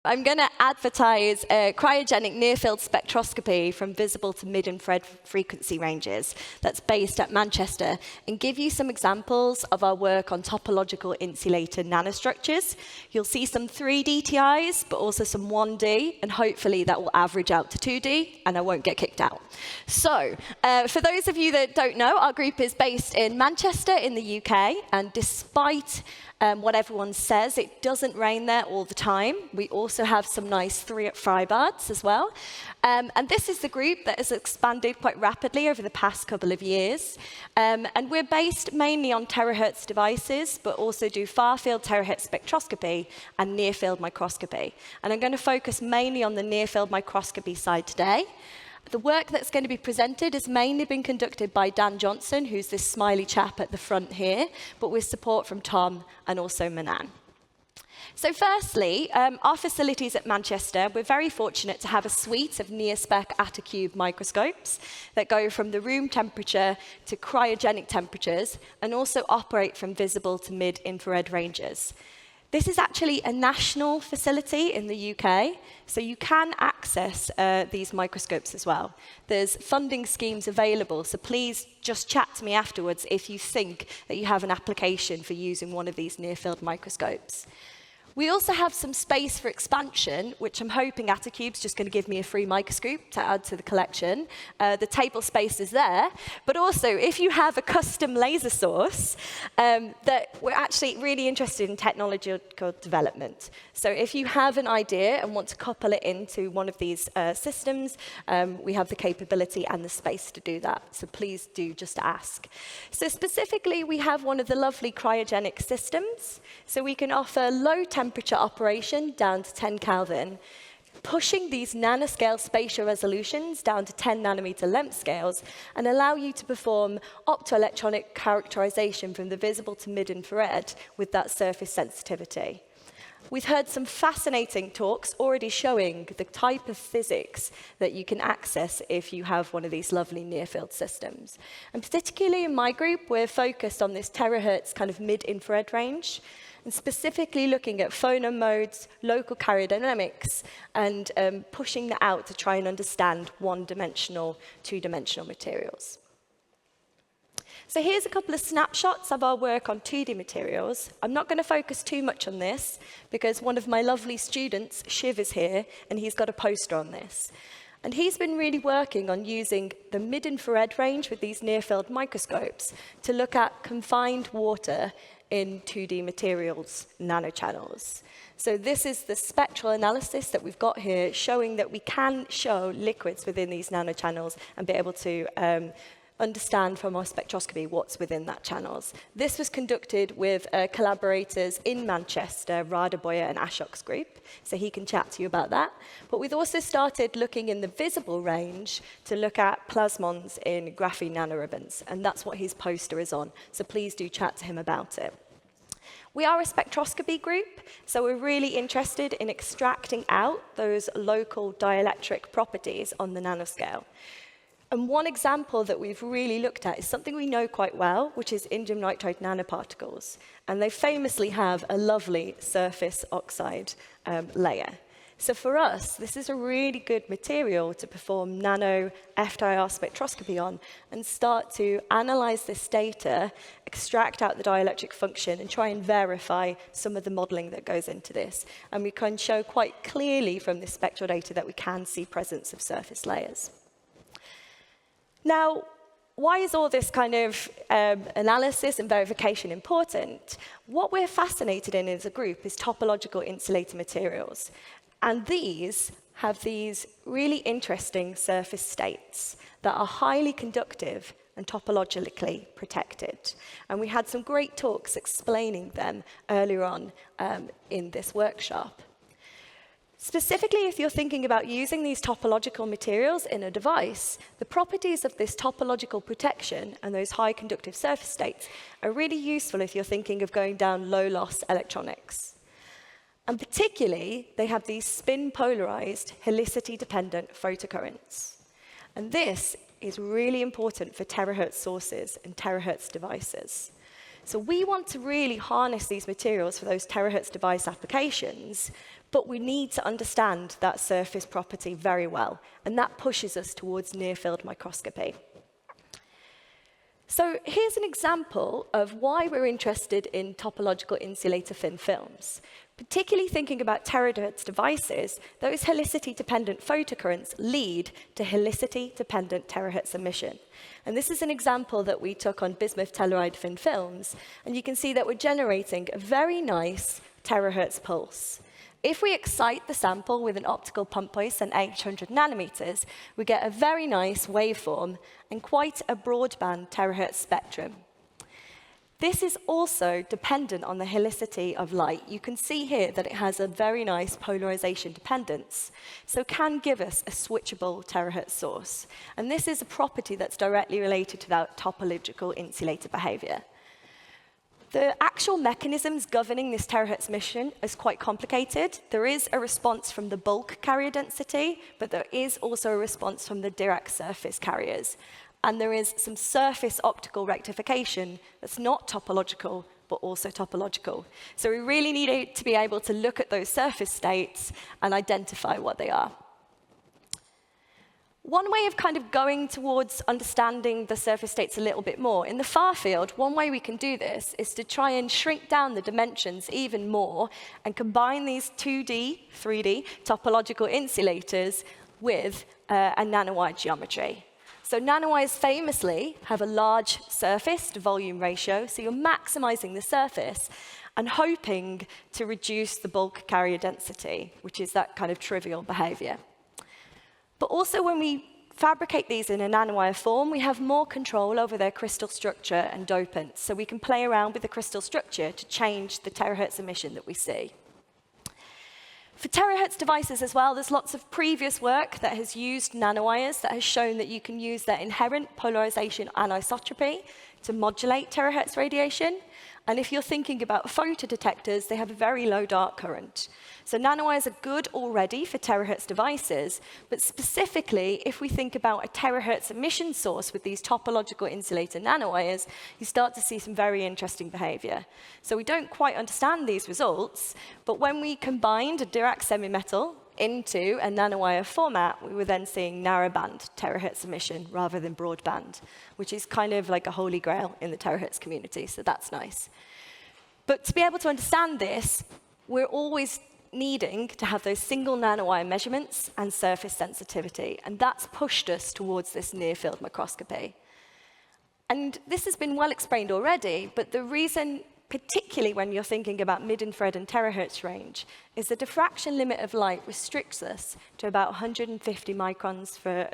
I'm going to advertise a cryogenic near-field spectroscopy from visible to mid-infrared frequency ranges that's based at Manchester and give you some examples of our work on topological insulator nanostructures. You'll see some 3D TIs, but also some 1D, and hopefully that will average out to 2D, and I won't get kicked out. So, for those of you that don't know, our group is based in Manchester in the UK, and despite what everyone says, it doesn't rain there all the time. We also have some nice freibades as well. And this is the group that has expanded quite rapidly over the past couple of years. And we're based mainly on terahertz devices, but also do far-field terahertz spectroscopy and near-field microscopy. And I'm going to focus mainly on the near-field microscopy side today. The work that's going to be presented has mainly been conducted by Dan Johnson, who's this smiley chap at the front here, but with support from Tom and also Manan. So firstly, our facilities at Manchester, we're very fortunate to have a suite of near-spec Attacube microscopes that go from the room temperature to cryogenic temperatures and also operate from visible to mid-infrared ranges. This is actually a national facility in the UK, so you can access these microscopes as well. There's funding schemes available, so please just chat to me afterwards if you think that you have an application for using one of these near-field microscopes. We also have some space for expansion, which I'm hoping Atticube's just going to give me a free microscope to add to the collection. The table space is there. But also, if you have a custom laser source, that we're actually really interested in technological development. So if you have an idea and want to couple it into one of these systems, we have the capability and the space to do that. So please do just ask. So specifically, we have one of the lovely cryogenic systems. So we can offer low temperature operation down to 10 Kelvin, pushing these nanoscale spatial resolutions down to 10 nanometer length scales and allow you to perform optoelectronic characterization from the visible to mid-infrared with that surface sensitivity. We've heard some fascinating talks already showing the type of physics that you can access if you have one of these lovely near-field systems. And particularly in my group, we're focused on this terahertz kind of mid-infrared range, and specifically looking at phonon modes, local carrier dynamics, and pushing that out to try and understand one-dimensional, two-dimensional materials. So here's a couple of snapshots of our work on 2D materials. I'm not going to focus too much on this, because one of my lovely students, Shiv, is here, and he's got a poster on this. And he's been really working on using the mid-infrared range with these near-field microscopes to look at confined water in 2D materials nanochannels. So this is the spectral analysis that we've got here, showing that we can show liquids within these nanochannels and be able to understand from our spectroscopy what's within that channels. This was conducted with collaborators in Manchester, Radha Boyer and Ashok's group, so he can chat to you about that. But we've also started looking in the visible range to look at plasmons in graphene nanoribbons, and that's what his poster is on, so please do chat to him about it. We are a spectroscopy group, so we're really interested in extracting out those local dielectric properties on the nanoscale. And one example that we've really looked at is something we know quite well, which is indium nitride nanoparticles. And they famously have a lovely surface oxide layer. So for us, this is a really good material to perform nano FTIR spectroscopy on and start to analyze this data, extract out the dielectric function, and try and verify some of the modeling that goes into this. And we can show quite clearly from this spectral data that we can see presence of surface layers. Now, why is all this kind of analysis and verification important? What we're fascinated in as a group is topological insulator materials. And these have these really interesting surface states that are highly conductive and topologically protected. And we had some great talks explaining them earlier on in this workshop. Specifically, if you're thinking about using these topological materials in a device, the properties of this topological protection and those high conductive surface states are really useful if you're thinking of going down low-loss electronics. And particularly, they have these spin-polarized, helicity-dependent photocurrents. And this is really important for terahertz sources and terahertz devices. So we want to really harness these materials for those terahertz device applications, But we need to understand that surface property very well, and that pushes us towards near-field microscopy. So here's an example of why we're interested in topological insulator thin films. Particularly thinking about terahertz devices, those helicity-dependent photocurrents lead to helicity-dependent terahertz emission. And this is an example that we took on bismuth telluride thin films, and you can see that we're generating a very nice terahertz pulse. If we excite the sample with an optical pump pulse at 800 nanometers, we get a very nice waveform and quite a broadband terahertz spectrum. This is also dependent on the helicity of light. You can see here that it has a very nice polarization dependence, so can give us a switchable terahertz source. And this is a property that's directly related to that topological insulator behavior. The actual mechanisms governing this terahertz emission is quite complicated. There is a response from the bulk carrier density, but there is also a response from the Dirac surface carriers. And there is some surface optical rectification that's not topological, but also topological. So we really need to be able to look at those surface states and identify what they are. One way of kind of going towards understanding the surface states a little bit more, in the far field, one way we can do this is to try and shrink down the dimensions even more and combine these 2D, 3D topological insulators with a nanowire geometry. So nanowires famously have a large surface to volume ratio, so you're maximizing the surface and hoping to reduce the bulk carrier density, which is that kind of trivial behavior. But also when we fabricate these in a nanowire form, we have more control over their crystal structure and dopants, so we can play around with the crystal structure to change the terahertz emission that we see. For terahertz devices as well, there's lots of previous work that has used nanowires that has shown that you can use their inherent polarization anisotropy to modulate terahertz radiation. And if you're thinking about photodetectors, they have a very low dark current. So nanowires are good already for terahertz devices, but specifically, if we think about a terahertz emission source with these topological insulator nanowires, you start to see some very interesting behavior. So we don't quite understand these results, but when we combined a Dirac semi-metal into a nanowire format, we were then seeing narrowband terahertz emission rather than broadband, which is kind of like a holy grail in the terahertz community, so that's nice. But to be able to understand this, we're always needing to have those single nanowire measurements and surface sensitivity, and that's pushed us towards this near-field microscopy. And this has been well explained already, but the reason, particularly when you're thinking about mid-infrared and terahertz range, is the diffraction limit of light restricts us to about 150 microns for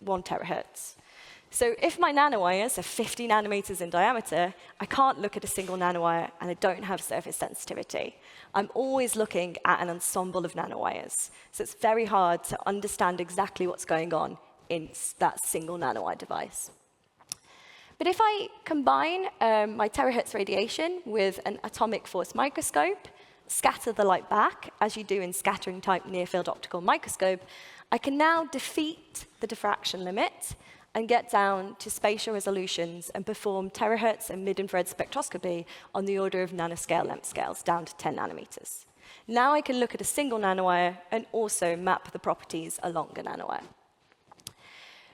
1 terahertz. So if my nanowires are 50 nanometers in diameter, I can't look at a single nanowire and I don't have surface sensitivity. I'm always looking at an ensemble of nanowires. So it's very hard to understand exactly what's going on in that single nanowire device. But if I combine my terahertz radiation with an atomic force microscope, scatter the light back, as you do in scattering type near-field optical microscope, I can now defeat the diffraction limit and get down to spatial resolutions and perform terahertz and mid-infrared spectroscopy on the order of nanoscale length scales, down to 10 nanometers. Now I can look at a single nanowire and also map the properties along a nanowire.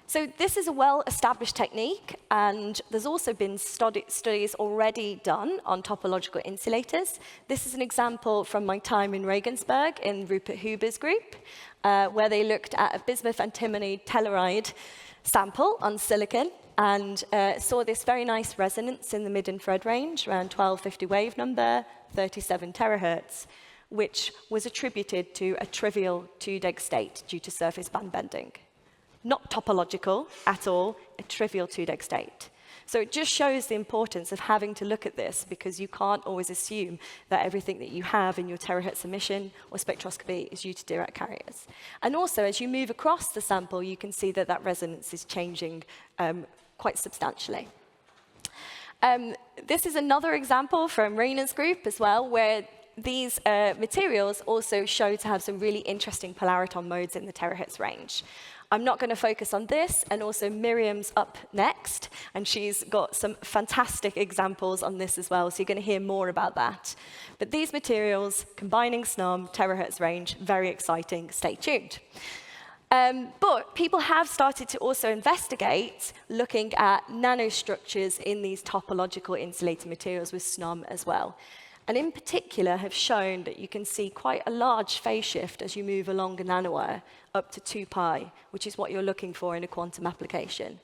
So this is a well-established technique, and there's also been studies already done on topological insulators. This is an example from my time in Regensburg in Rupert Huber's group, where they looked at a bismuth antimony telluride sample on silicon and saw this very nice resonance in the mid-infrared range, around 1250 wave number, 37 terahertz, which was attributed to a trivial 2-deg state due to surface band bending. Not topological at all, a trivial 2-deg state. So it just shows the importance of having to look at this, because you can't always assume that everything that you have in your terahertz emission or spectroscopy is due to Dirac carriers. And also, as you move across the sample, you can see that that resonance is changing quite substantially. This is another example from Rainer's group as well, where these materials also show to have some really interesting polariton modes in the terahertz range. I'm not going to focus on this, and also Miriam's up next, and she's got some fantastic examples on this as well, so you're going to hear more about that. But these materials, combining SNOM, terahertz range, very exciting, stay tuned. But people have started to also investigate looking at nanostructures in these topological insulator materials with SNOM as well. And in particular have shown that you can see quite a large phase shift as you move along a nanowire up to 2 pi, which is what you're looking for in a quantum application.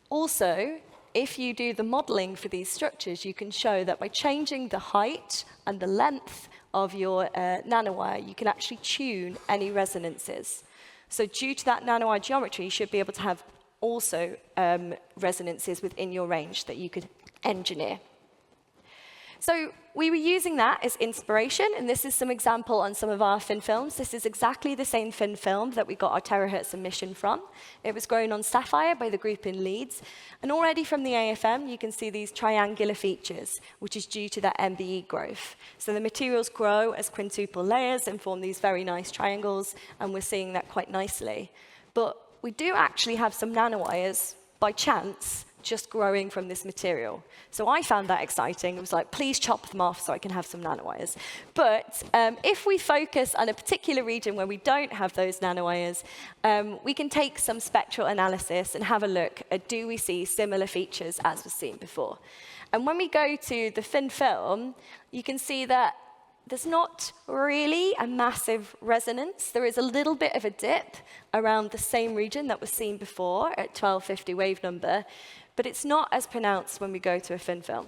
Also, if you do the modeling for these structures, you can show that by changing the height and the length of your nanowire, you can actually tune any resonances. So due to that nanowire geometry, you should be able to have also resonances within your range that you could engineer. So we were using that as inspiration, and this is some example on some of our thin films. This is exactly the same thin film that we got our terahertz emission from. It was grown on sapphire by the group in Leeds. And already from the AFM, you can see these triangular features, which is due to that MBE growth. So the materials grow as quintuple layers and form these very nice triangles, and we're seeing that quite nicely. But we do actually have some nanowires, by chance, just growing from this material. So I found that exciting. It was like, please chop them off so I can have some nanowires. But if we focus on a particular region where we don't have those nanowires, we can take some spectral analysis and have a look at, do we see similar features as was seen before? And when we go to the thin film, you can see that there's not really a massive resonance. There is a little bit of a dip around the same region that was seen before at 1250 wave number, but it's not as pronounced when we go to a thin film.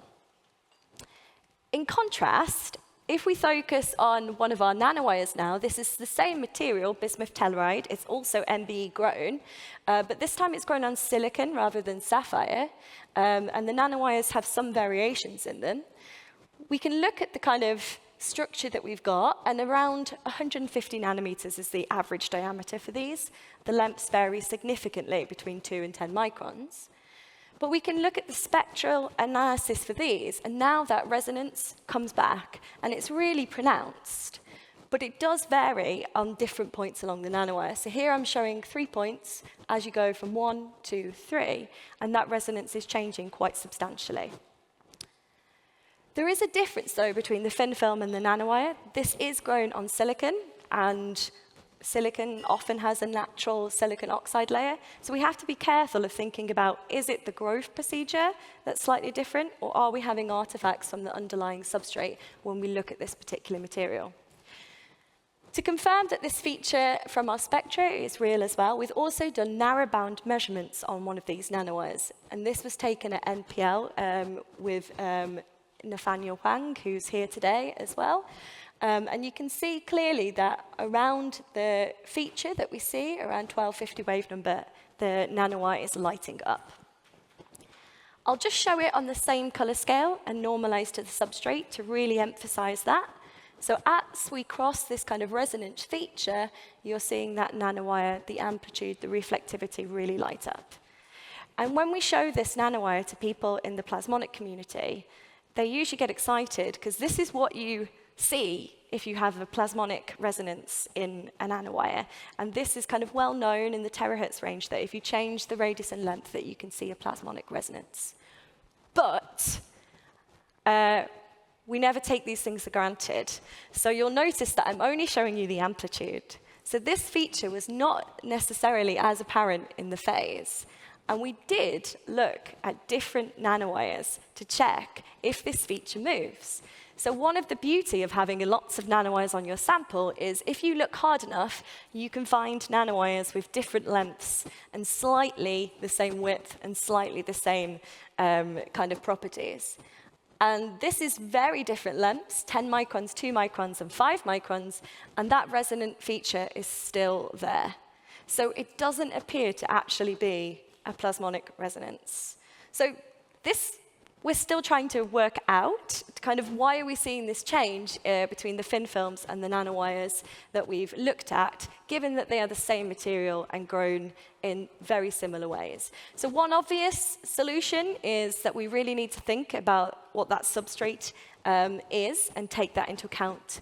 In contrast, if we focus on one of our nanowires now, this is the same material, bismuth telluride. It's also MBE grown, but this time it's grown on silicon rather than sapphire, and the nanowires have some variations in them. We can look at the kind of structure that we've got, and around 150 nanometers is the average diameter for these. The lengths vary significantly between 2 and 10 microns. But we can look at the spectral analysis for these, and now that resonance comes back, and it's really pronounced. But it does vary on different points along the nanowire. So here I'm showing 3 points as you go from 1 to 3, and that resonance is changing quite substantially. There is a difference, though, between the thin film and the nanowire. This is grown on silicon, and silicon often has a natural silicon oxide layer. So we have to be careful of thinking about, is it the growth procedure that's slightly different, or are we having artifacts from the underlying substrate when we look at this particular material? To confirm that this feature from our spectra is real as well, we've also done narrowband measurements on one of these nanowires. And this was taken at NPL with Nathaniel Wang, who's here today as well. And you can see clearly that around the feature that we see, around 1250 wave number, the nanowire is lighting up. I'll just show it on the same color scale and normalize to the substrate to really emphasize that. So as we cross this kind of resonance feature, you're seeing that nanowire, the amplitude, the reflectivity really light up. And when we show this nanowire to people in the plasmonic community, they usually get excited because this is what you see if you have a plasmonic resonance in a nanowire. And this is kind of well known in the terahertz range that if you change the radius and length that you can see a plasmonic resonance. But we never take these things for granted. So you'll notice that I'm only showing you the amplitude. So this feature was not necessarily as apparent in the phase. And we did look at different nanowires to check if this feature moves. So one of the beauty of having lots of nanowires on your sample is if you look hard enough, you can find nanowires with different lengths and slightly the same width and slightly the same kind of properties. And this is very different lengths, 10 microns, 2 microns, and 5 microns, and that resonant feature is still there. So it doesn't appear to actually be a plasmonic resonance. So this, we're still trying to work out kind of why are we seeing this change between the thin films and the nanowires that we've looked at, given that they are the same material and grown in very similar ways. So one obvious solution is that we really need to think about what that substrate is and take that into account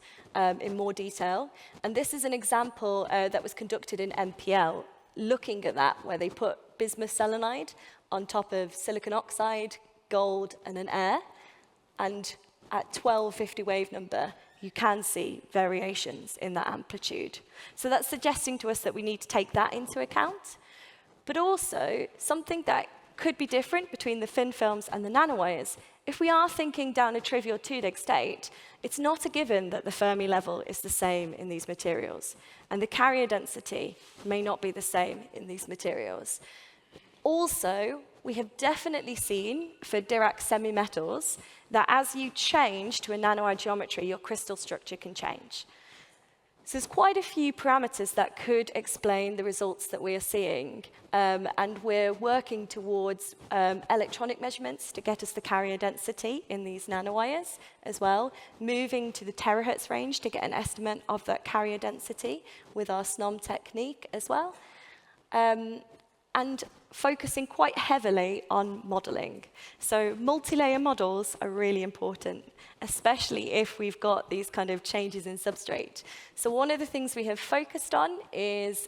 in more detail. And this is an example that was conducted in NPL looking at that, where they put bismuth selenide on top of silicon oxide, gold, and an air, and at 1250 wave number, you can see variations in that amplitude. So that's suggesting to us that we need to take that into account. But also, something that could be different between the thin films and the nanowires, if we are thinking down a trivial 2-dig state, it's not a given that the Fermi level is the same in these materials. And the carrier density may not be the same in these materials. Also, we have definitely seen for Dirac semimetals that as you change to a nanowire geometry, your crystal structure can change. So there's quite a few parameters that could explain the results that we are seeing. And we're working towards electronic measurements to get us the carrier density in these nanowires as well, moving to the terahertz range to get an estimate of that carrier density with our SNOM technique as well. And focusing quite heavily on modeling. So multi-layer models are really important, especially if we've got these kind of changes in substrate. So one of the things we have focused on is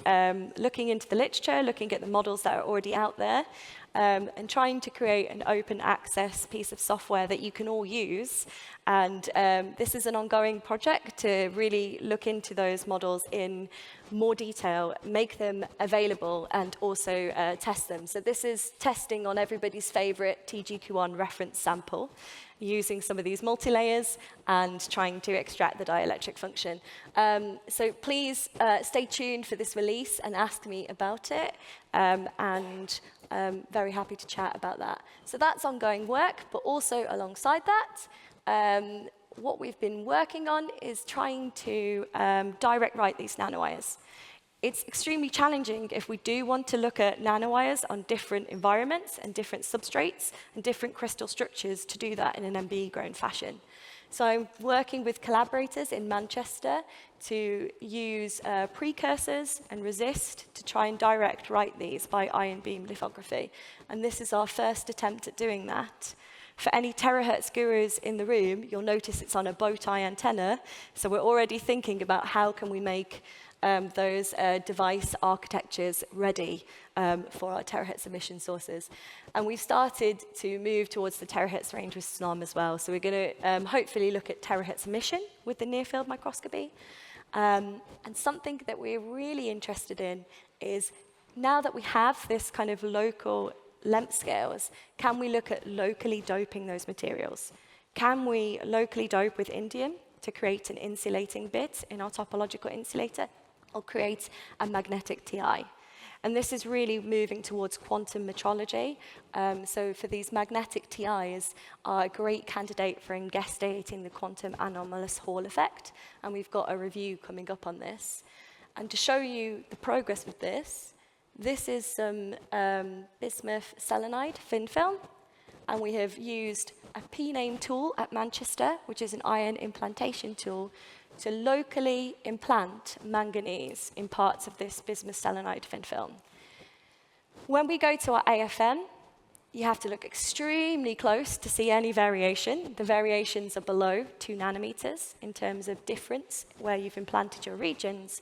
looking into the literature, looking at the models that are already out there, and trying to create an open access piece of software that you can all use. And this is an ongoing project to really look into those models in more detail, make them available, and also test them. So this is testing on everybody's favorite TGQ1 reference sample, using some of these multi-layers and trying to extract the dielectric function. So please stay tuned for this release and ask me about it. And very happy to chat about that. So that's ongoing work, but also alongside that, what we've been working on is trying to direct write these nanowires. It's extremely challenging if we do want to look at nanowires on different environments and different substrates and different crystal structures to do that in an MBE-grown fashion. So I'm working with collaborators in Manchester to use precursors and resist to try and direct write these by ion beam lithography. And this is our first attempt at doing that. For any terahertz gurus in the room, you'll notice it's on a bow tie antenna. So we're already thinking about how can we make those device architectures ready for our terahertz emission sources. And we've started to move towards the terahertz range with SNOM as well. So we're going to hopefully look at terahertz emission with the near-field microscopy. And something that we're really interested in is, now that we have this kind of local length scales, can we look at locally doping those materials? Can we locally dope with indium to create an insulating bit in our topological insulator, or create a magnetic TI? And this is really moving towards quantum metrology. So for these magnetic TIs are a great candidate for investigating the quantum anomalous Hall effect. And we've got a review coming up on this. And to show you the progress with this, this is some bismuth selenide thin film. And we have used a P-name tool at Manchester, which is an ion implantation tool, to locally implant manganese in parts of this bismuth selenide thin film. When we go to our AFM, you have to look extremely close to see any variation. The variations are below 2 nanometers in terms of difference where you've implanted your regions.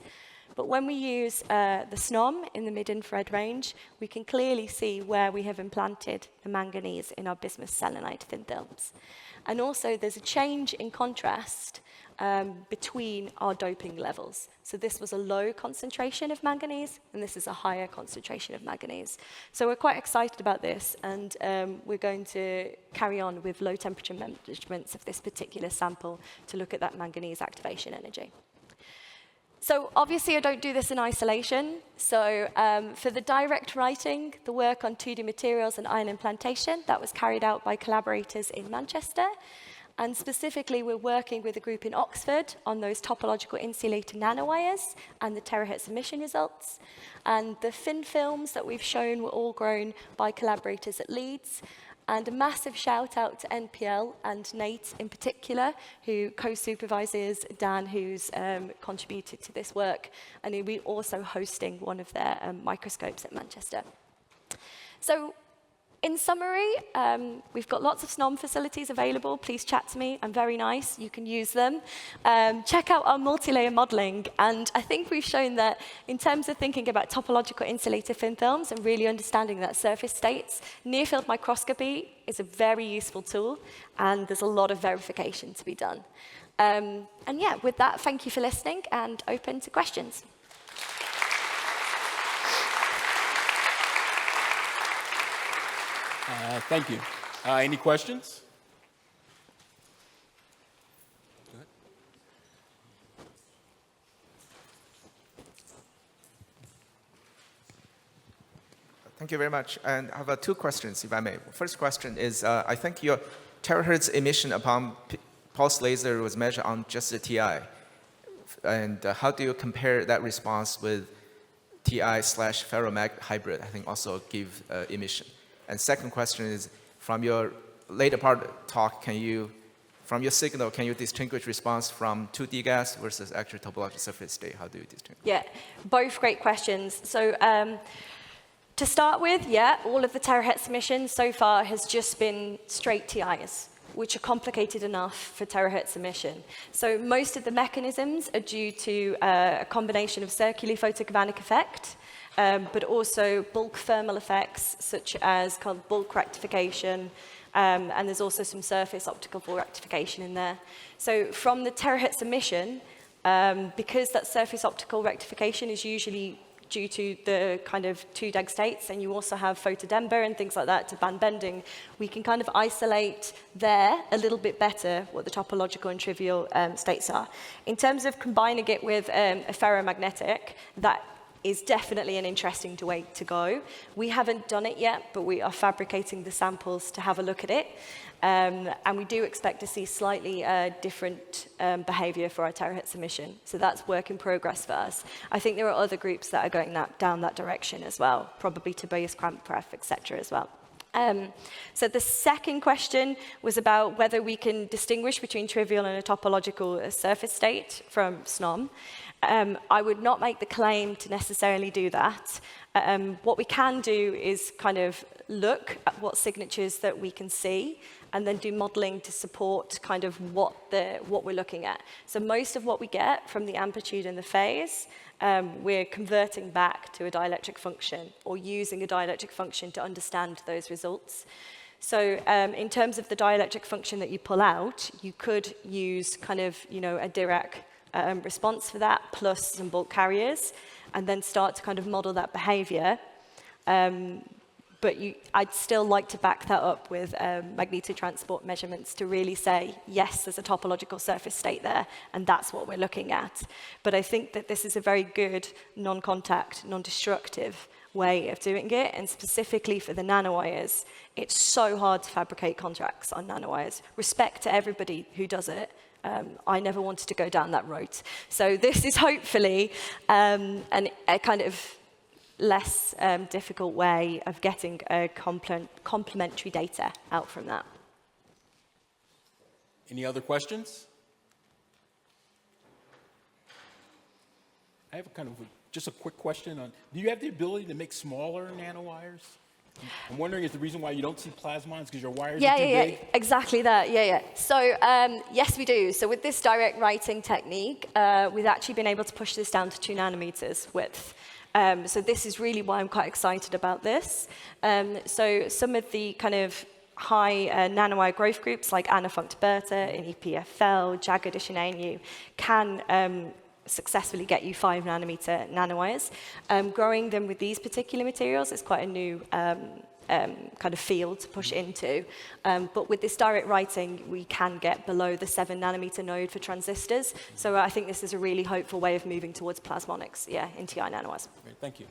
But when we use the SNOM in the mid-infrared range, we can clearly see where we have implanted the manganese in our bismuth selenide thin films. And also, there's a change in contrast between our doping levels. So this was a low concentration of manganese, and this is a higher concentration of manganese. So we're quite excited about this, and we're going to carry on with low temperature measurements of this particular sample to look at that manganese activation energy. So obviously, I don't do this in isolation. So for the direct writing, the work on 2D materials and ion implantation, that was carried out by collaborators in Manchester. And specifically, we're working with a group in Oxford on those topological insulator nanowires and the terahertz emission results. And the thin films that we've shown were all grown by collaborators at Leeds. And a massive shout out to NPL and Nate in particular, who co-supervises Dan, who's contributed to this work. And he'll be also hosting one of their microscopes at Manchester. So In summary, we've got lots of SNOM facilities available. Please chat to me. I'm very nice. You can use them. Check out our multi-layer modeling. And I think we've shown that in terms of thinking about topological insulator thin films and really understanding that surface states, near-field microscopy is a very useful tool. And there's a lot of verification to be done. And yeah, with that, thank you for listening and open to questions. Thank you. Any questions? Go ahead. Thank you very much. And I have two questions, if I may. First question is, I think your terahertz emission upon pulse laser was measured on just the TI. And how do you compare that response with TI/ferromag hybrid? I think also give emission. And second question is, from your later part talk, from your signal, can you distinguish response from 2D gas versus actual topological surface state? How do you distinguish? Yeah, both great questions. So to start with, yeah, all of the terahertz emissions so far has just been straight TIs, which are complicated enough for terahertz emission. So most of the mechanisms are due to a combination of circular photogalvanic effect, but also bulk thermal effects, such as kind of bulk rectification, and there's also some surface optical rectification in there. So from the terahertz emission, because that surface optical rectification is usually due to the kind of 2-deg states, and you also have photodember and things like that to band bending, we can kind of isolate there a little bit better what the topological and trivial states are. In terms of combining it with a ferromagnetic, that is definitely an interesting way to go. We haven't done it yet, but we are fabricating the samples to have a look at it. And we do expect to see slightly different behavior for our terahertz emission. So that's work in progress for us. I think there are other groups that are going down that direction as well, probably Tobias Krampref, et cetera, as well. So the second question was about whether we can distinguish between trivial and a topological surface state from SNOM. I would not make the claim to necessarily do that. What we can do is kind of look at what signatures that we can see and then do modeling to support kind of what we're looking at. So most of what we get from the amplitude and the phase, we're converting back to a dielectric function or using a dielectric function to understand those results. So in terms of the dielectric function that you pull out, you could use kind of, a Dirac response for that, plus some bulk carriers, and then start to kind of model that behavior. But I'd still like to back that up with magnetotransport measurements to really say, yes, there's a topological surface state there, and that's what we're looking at. But I think that this is a very good non-contact, non-destructive way of doing it, and specifically for the nanowires, it's so hard to fabricate contracts on nanowires. Respect to everybody who does it. I never wanted to go down that road. So this is hopefully a kind of less difficult way of getting a complementary data out from that. Any other questions? I have just a quick question on, do you have the ability to make smaller nanowires? I'm wondering if the reason why you don't see plasmons because your wires are too big? Yeah, exactly that, yeah. So yes, we do. So with this direct writing technique, we've actually been able to push this down to 2 nanometers width. So this is really why I'm quite excited about this. So some of the kind of high nanowire growth groups like Anafunct-Berta in EPFL, JAG Edition ANU can successfully get you 5 nanometer nanowires. Growing them with these particular materials is quite a new kind of field to push into. But with this direct writing, we can get below the 7 nanometer node for transistors. So I think this is a really hopeful way of moving towards plasmonics, in TI nanowires. Great, thank you.